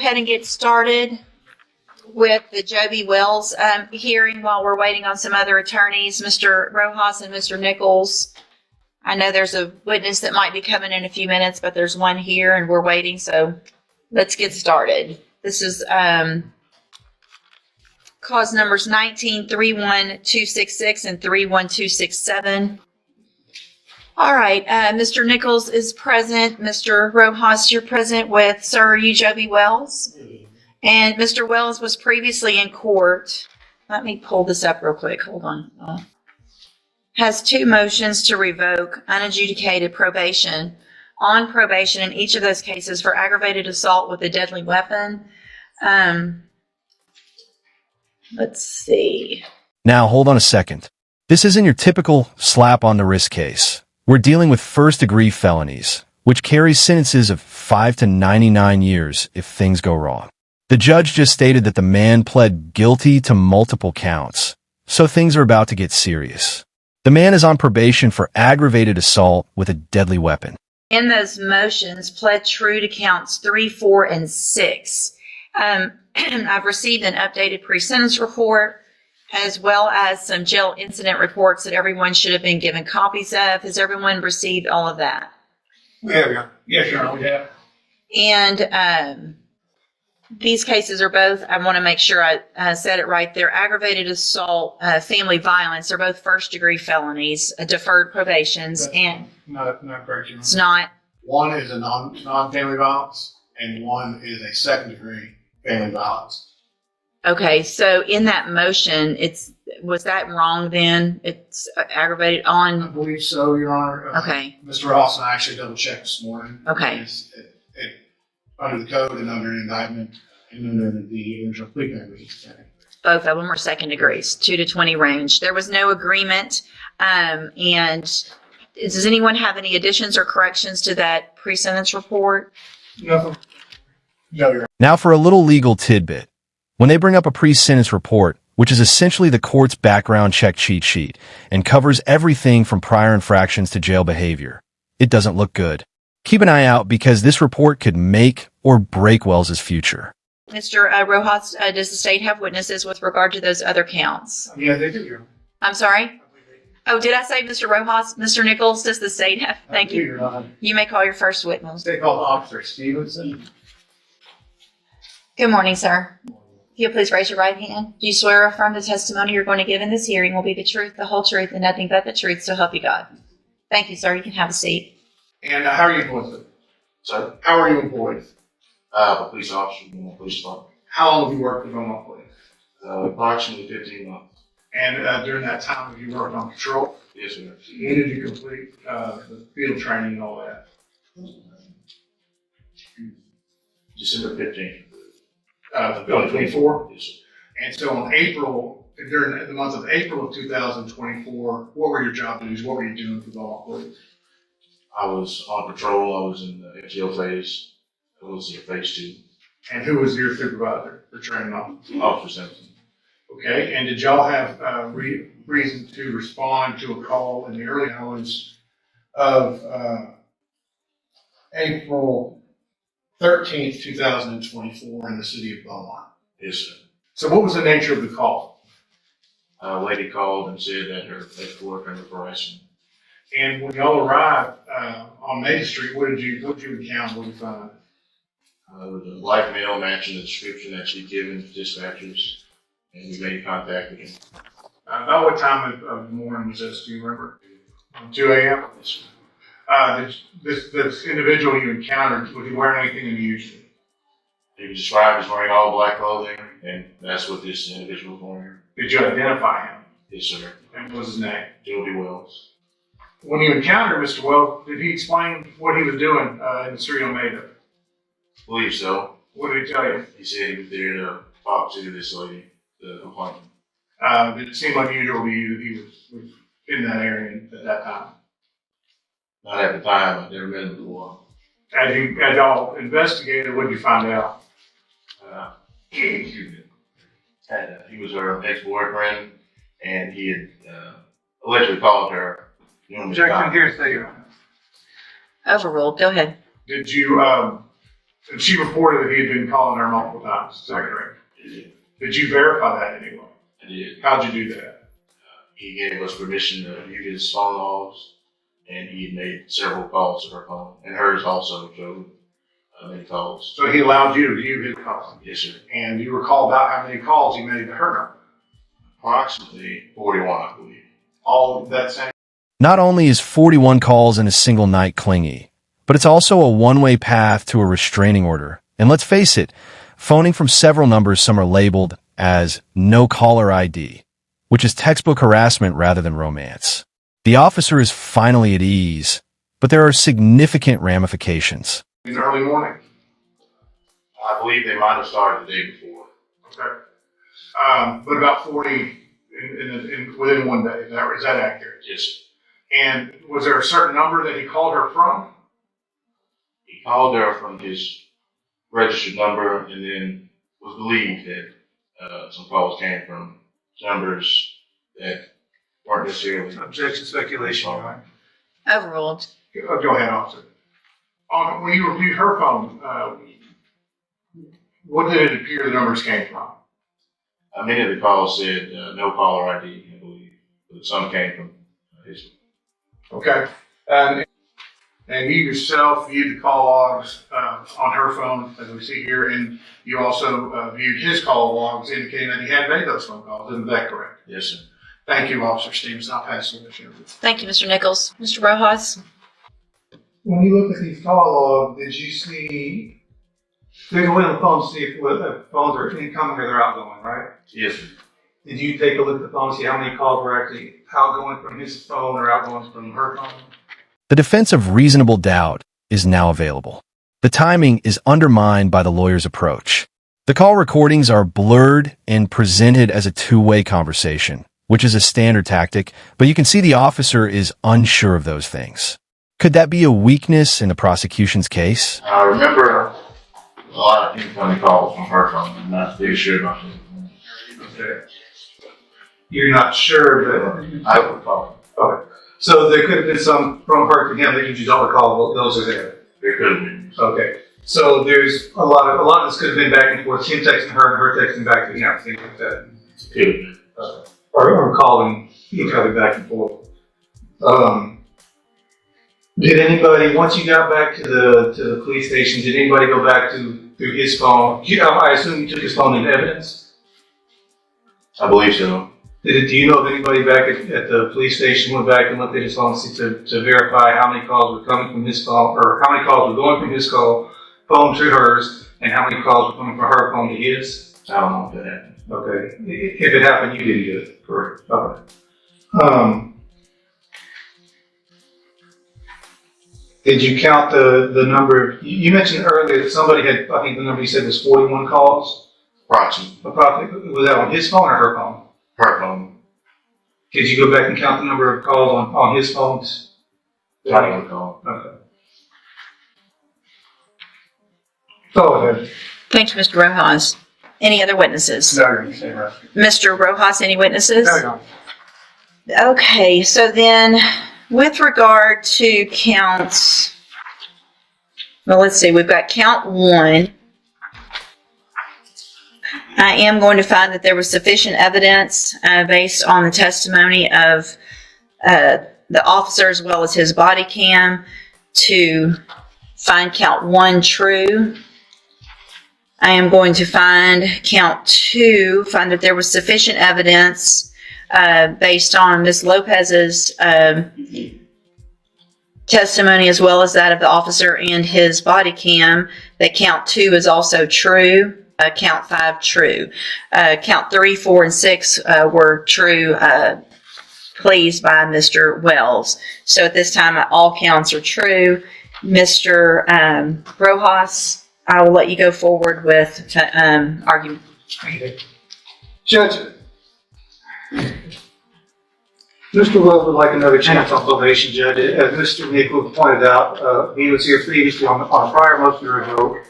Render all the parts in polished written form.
ahead and get started with the Joby Wells hearing while we're waiting on some other attorneys, Mr. Rojas and Mr. Nichols. I know there's a witness that might be coming in a few minutes, but there's one here and we're waiting, so let's get started. This is cause numbers 19-31266 and 31267. All right, Mr. Nichols is present. Mr. Rojas, you're present with Sir U. Joby Wells. And Mr. Wells was previously in court. Let me pull this up real quick. Hold on. Has 2 motions to revoke unadjudicated probation on probation in each of those cases for aggravated assault with a deadly weapon. Let's see. Now, hold on a second. This isn't your typical slap on the wrist case. We're dealing with first-degree felonies, which carries sentences of 5 to 99 years if things go wrong. The judge just stated that the man pled guilty to multiple counts, so things are about to get serious. The man is on probation for aggravated assault with a deadly weapon. In those motions, pled true to counts 3, 4, and 6. I've received an updated pre-sentence report, as well as some jail incident reports that everyone should have been given copies of. Has everyone received all of that? We have, yeah. Yes, Your Honor, we have. And these cases are both, I want to make sure I said it right, they're aggravated assault, family violence. They're both first-degree felonies, deferred probations, and Not correct, Your Honor. it's not. One is a non-family violence, and one is a second-degree family violence. Okay, so in that motion, was that wrong then? It's aggravated I on, believe so, Your Honor. okay, Mr. Ross and I actually double-checked this morning. Okay. Under the code and under indictment and under the original plea agreement. both of them are second degrees, 2 to 20 range. There was no agreement, and does anyone have any additions or corrections to that pre-sentence report? Nothing. No, Your Honor. Now for a little legal tidbit. When they bring up a pre-sentence report, which is essentially the court's background check cheat sheet and covers everything from prior infractions to jail behavior, it doesn't look good. Keep an eye out because this report could make or break Wells's future. Mr. Rojas, does the state have witnesses with regard to those other counts? Yeah, they do, Your Honor. I'm sorry? Oh, did I say Mr. Rojas? Mr. Nichols, does the state have? Thank you. Your Honor. You may call your first witness. They called Officer Stevenson. Good morning, sir. If you'll please raise your right hand. Do you swear or affirm the testimony you're going to give in this hearing will be the truth, the whole truth, and nothing but the truth, so help you God? Thank you, sir. You can have a seat. And how are you employed? So, How are you employed? a police officer in the police department. How long have you worked with Omaha Police? Approximately 15 months. And during that time, have you worked on patrol? Yes, sir. When did you complete the field training and all that? December 15th. 2024? Yes, sir. And so during the month of April of 2024, what were your job duties? What were you doing for Omaha Police? I was on patrol. I was in the FTO phase. I was in phase 2. And who was your supervisor for training officers? Officer Simpson. Okay, and did y'all have reason to respond to a call in the early hours of April 13th, 2024 in the city of Beaumont? Yes, sir. So what was the nature of the call? A lady called and said that her ex-boyfriend was harassing. And when y'all arrived on Main Street, what did you encounter? What did you find? There was a black male matching the description that she'd given to dispatchers, and we made contact with him. About what time of the morning was this? Do you remember? 2 a.m.? Yes, sir. This individual you encountered, was he wearing anything unusual? He was described as wearing all black clothing, and that's what this individual was wearing. Did you identify him? Yes, sir. And what was his name? Joby Wells. When you encountered Mr. Wells, did he explain what he was doing in the street on Maida? I believe so. What did he tell you? He said he was there to talk to this lady, the complainant. Did it seem unusual to you that he was in that area at that time? Not at the time. I'd never met him before. As y'all investigated, what did you find out? Excuse me. He was her ex-boyfriend, and he had allegedly called her. Objection, hearsay, Your Honor. Overruled. Go ahead. Did you And she reported that he had been calling her multiple times. Is that correct? Did you verify that anyway? I did. How'd you do that? He gave us permission to view his phone logs, and he had made several calls to her phone, and hers also showed many calls. So he allowed you to view his calls. Yes, sir. And you recall about how many calls he made to her number? Approximately 41, I believe. All that same. Not only is 41 calls in a single night clingy, but it's also a one-way path to a restraining order. And let's face it, phoning from several numbers, some are labeled as no caller ID, which is textbook harassment rather than romance. The officer is finally at ease, but there are significant ramifications. In the early morning. I believe they might have started the day before. Okay. But about 40 within one day. Is that accurate? Yes, sir. And was there a certain number that he called her from? He called her from his registered number, and then was believed that some calls came from numbers that weren't necessarily. Objection, speculation, right? Overruled. Go ahead, officer. When you reviewed her phone, what did it appear the numbers came from? Many of the calls said no caller ID, I believe, but some came from his. Okay. And you yourself viewed the call logs on her phone, as we see here, and you also viewed his call logs indicating that he had made those phone calls. Isn't that correct? Yes, sir. Thank you, Officer Stevens. I'll pass it to you. Thank you, Mr. Nichols. Mr. Rojas? When you look at these call logs, did you see, there's a way on the phone to see if phones are incoming or they're outgoing, right? Yes, sir. Did you take a look at the phone, see how many calls were actually outgoing from his phone or outgoing from her phone? The defense of reasonable doubt is now available. The timing is undermined by the lawyer's approach. The call recordings are blurred and presented as a two-way conversation, which is a standard tactic, but you can see the officer is unsure of those things. Could that be a weakness in the prosecution's case? I remember a lot of incoming calls from her phone. I'm not really sure about that. Okay. You're not sure, but, I would recall. okay. So there could have been some from her to him that you just don't recall those are there. There could have been. Okay. So there's a lot of this could have been back and forth, him texting her and her texting back to him, things like that. Could have been. Or calling each other back and forth. Did anybody, once you got back to the police station, did anybody go back through his phone? I assume you took his phone into evidence. I believe so. Do you know if anybody back at the police station went back and looked at his phone to verify how many calls were coming from his phone, or how many calls were going from his phone to hers, and how many calls were coming from her phone to his? I don't know if that happened. Okay. If it happened, you didn't do it. Correct. Okay. Did you count the number? You mentioned earlier that somebody had, I think the number you said was 41 calls. Approximately. Was that on his phone or her phone? Her phone. Did you go back and count the number of calls on his phones? I don't recall. Okay. Go ahead. Thank you, Mr. Rojas. Any other witnesses? No, you're saying right. Mr. Rojas, any witnesses? No, no. Okay, so then with regard to counts, well, let's see, we've got count 1. I am going to find that there was sufficient evidence based on the testimony of the officer as well as his body cam to find count 1 true. I am going to find count 2, find that there was sufficient evidence based on Ms. Lopez's testimony as well as that of the officer and his body cam that count 2 is also true. Count 5 true. Count 3, 4, and 6 were true pleas by Mr. Wells. So at this time, all counts are true. Mr. Rojas, I will let you go forward with argument. Judge, Mr. Wells would like another chance on probation, Judge. As Mr. Nichols pointed out, he was here previously on a prior motion to revoke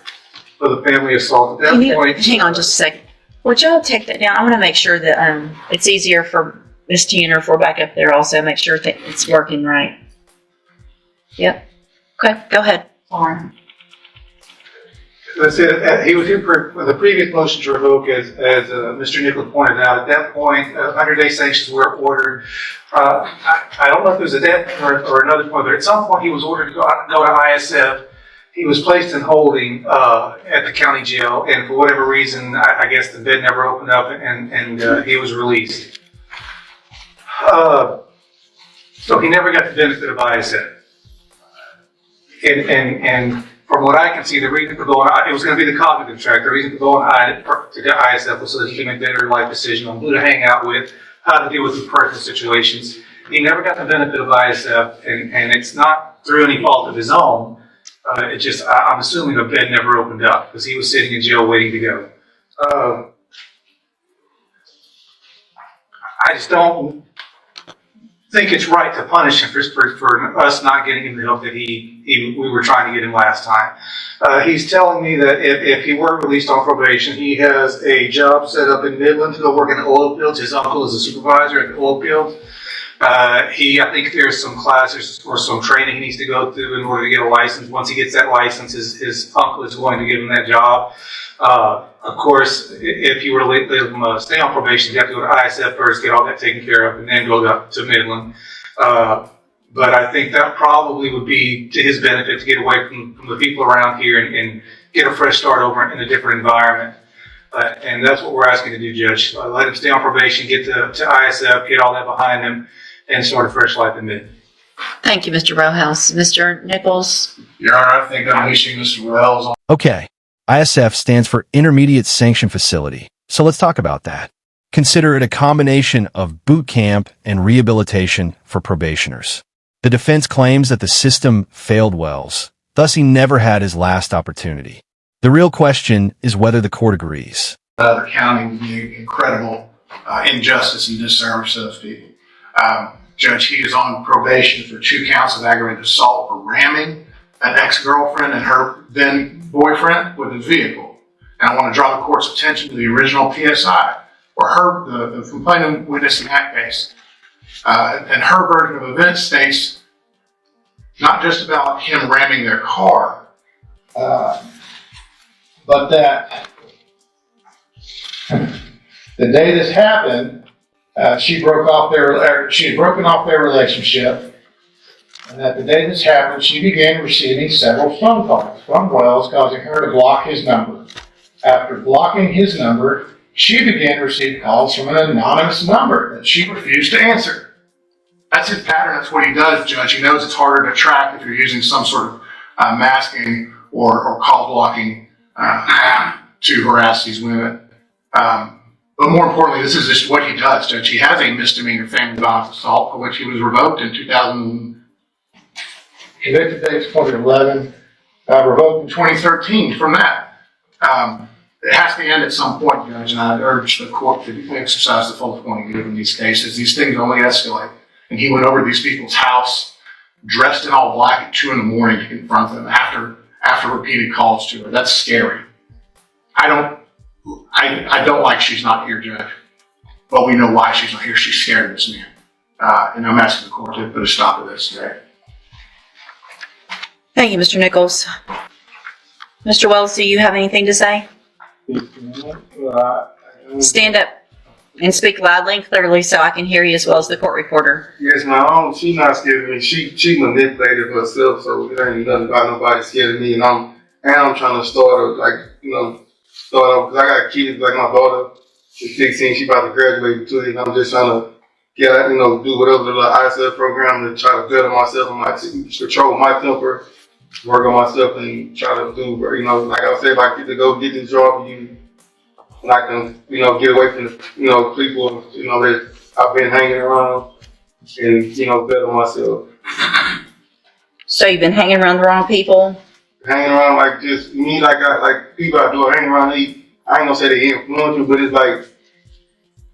for the family assault. At that point, Hang on just a second. Would y'all take that down? I want to make sure that it's easier for Ms. Tanner if we're back up there also. Make sure that it's working right. Yep. Okay, go ahead. Lauren. That's it. He was here for the previous motion to revoke, as Mr. Nichols pointed out. At that point, 100-day sanctions were ordered. I don't know if it was at that point or another point, but at some point he was ordered to go to ISF. He was placed in holding at the county jail, and for whatever reason, I guess the bed never opened up, and he was released. So he never got the benefit of ISF. And from what I can see, the reason for going, it was going to be the cognitive track. The reason for going to the ISF was so that he can make better life decisions on who to hang out with, how to deal with his personal situations. He never got the benefit of ISF, and it's not through any fault of his own. It just, I'm assuming the bed never opened up because he was sitting in jail waiting to go. I just don't think it's right to punish him for us not getting him the help that we were trying to get him last time. He's telling me that if he were released on probation, he has a job set up in Midland to go work in the oil fields. His uncle is a supervisor at the oil fields. I think there's some classes or some training he needs to go through in order to get a license. Once he gets that license, his uncle is going to give him that job. Of course, if you were to let him stay on probation, you have to go to ISF first, get all that taken care of, and then go up to Midland. But I think that probably would be to his benefit to get away from the people around here and get a fresh start over in a different environment. And that's what we're asking to do, Judge. Let him stay on probation, get to ISF, get all that behind him, and start a fresh life in Midland. Thank you, Mr. Rojas. Mr. Nichols? Your Honor, I think unleashing Mr. Wells on Okay. ISF stands for Intermediate Sanction Facility. So let's talk about that. Consider it a combination of boot camp and rehabilitation for probationers. The defense claims that the system failed Wells, thus he never had his last opportunity. The real question is whether the court agrees. other county would be incredible injustice and disservice to those people. Judge, he is on probation for 2 counts of aggravated assault for ramming an ex-girlfriend and her then boyfriend with his vehicle. And I want to draw the court's attention to the original PSI, where the complainant witness in that case, and her version of events states not just about him ramming their car, but that the day this happened, she had broken off their relationship, and that the day this happened, she began receiving several phone calls from Wells, causing her to block his number. After blocking his number, she began to receive calls from an anonymous number that she refused to answer. That's his pattern. That's what he does, Judge. He knows it's harder to track if you're using some sort of masking or call blocking app to harass these women. But more importantly, this is just what he does, Judge. He has a misdemeanor family violence assault for which he was revoked in 2000. Convicted date 2011, revoked in 2013 from that. It has to end at some point, Judge, and I urge the court to exercise the full authority given these cases. These things only escalate. And he went over to these people's house, dressed in all black at 2 a.m. to confront them after repeated calls to her. That's scary. I don't like she's not here, Judge. But we know why she's not here. She's scared of this man. And I'm asking the court to put a stop to this today. Thank you, Mr. Nichols. Mr. Wells, do you have anything to say? Stand up and speak loudly and clearly so I can hear you as well as the court reporter. Yes, ma'am. She's not scared of me. She manipulated herself, so it ain't nothing about nobody scared of me. And I'm trying to start off, because I got kids, like my daughter, she's 16, she about to graduate with 2 years, and I'm just trying to get, do whatever the little ISF program to try to better myself and control my temper, work on myself, and try to do, like I said, if I get to go get this job, and I can, get away from the, people, that I've been hanging around and, better myself. So you've been hanging around the wrong people? Hanging around, like, just me, like people I do hanging around, I ain't gonna say they influence me, but it's like.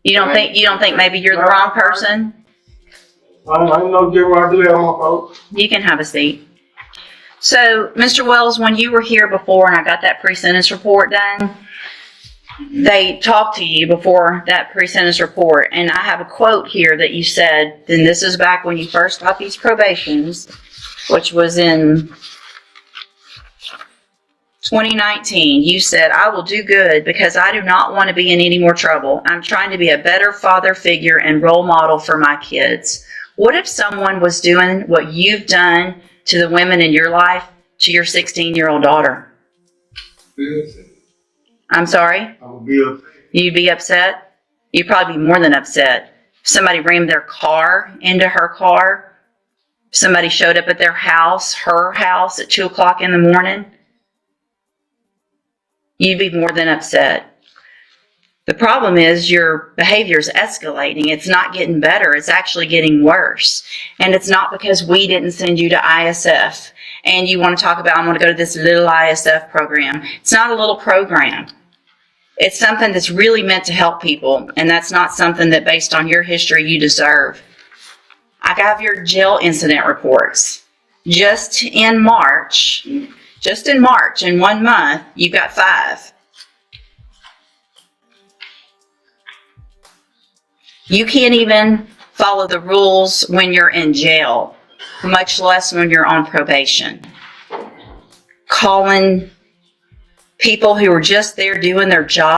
You don't think maybe you're the wrong person? I know where I do that on my folks. You can have a seat. So, Mr. Wells, when you were here before and I got that pre-sentence report done, they talked to you before that pre-sentence report, and I have a quote here that you said, and this is back when you first got these probations, which was in 2019, you said, I will do good because I do not want to be in any more trouble. I'm trying to be a better father figure and role model for my kids. What if someone was doing what you've done to the women in your life to your 16-year-old daughter? I'm sorry? I will be upset. You'd be upset? You'd probably be more than upset. If somebody rammed their car into her car, if somebody showed up at their house, her house, at 2 o'clock in the morning, you'd be more than upset. The problem is your behavior is escalating. It's not getting better. It's actually getting worse. And it's not because we didn't send you to ISF and you want to talk about, I'm going to go to this little ISF program. It's not a little program. It's something that's really meant to help people. And that's not something that based on your history you deserve. I have your jail incident reports. Just in March, in 1 month, you got 5. You can't even follow the rules when you're in jail, much less when you're on probation. Calling people who are just there doing their job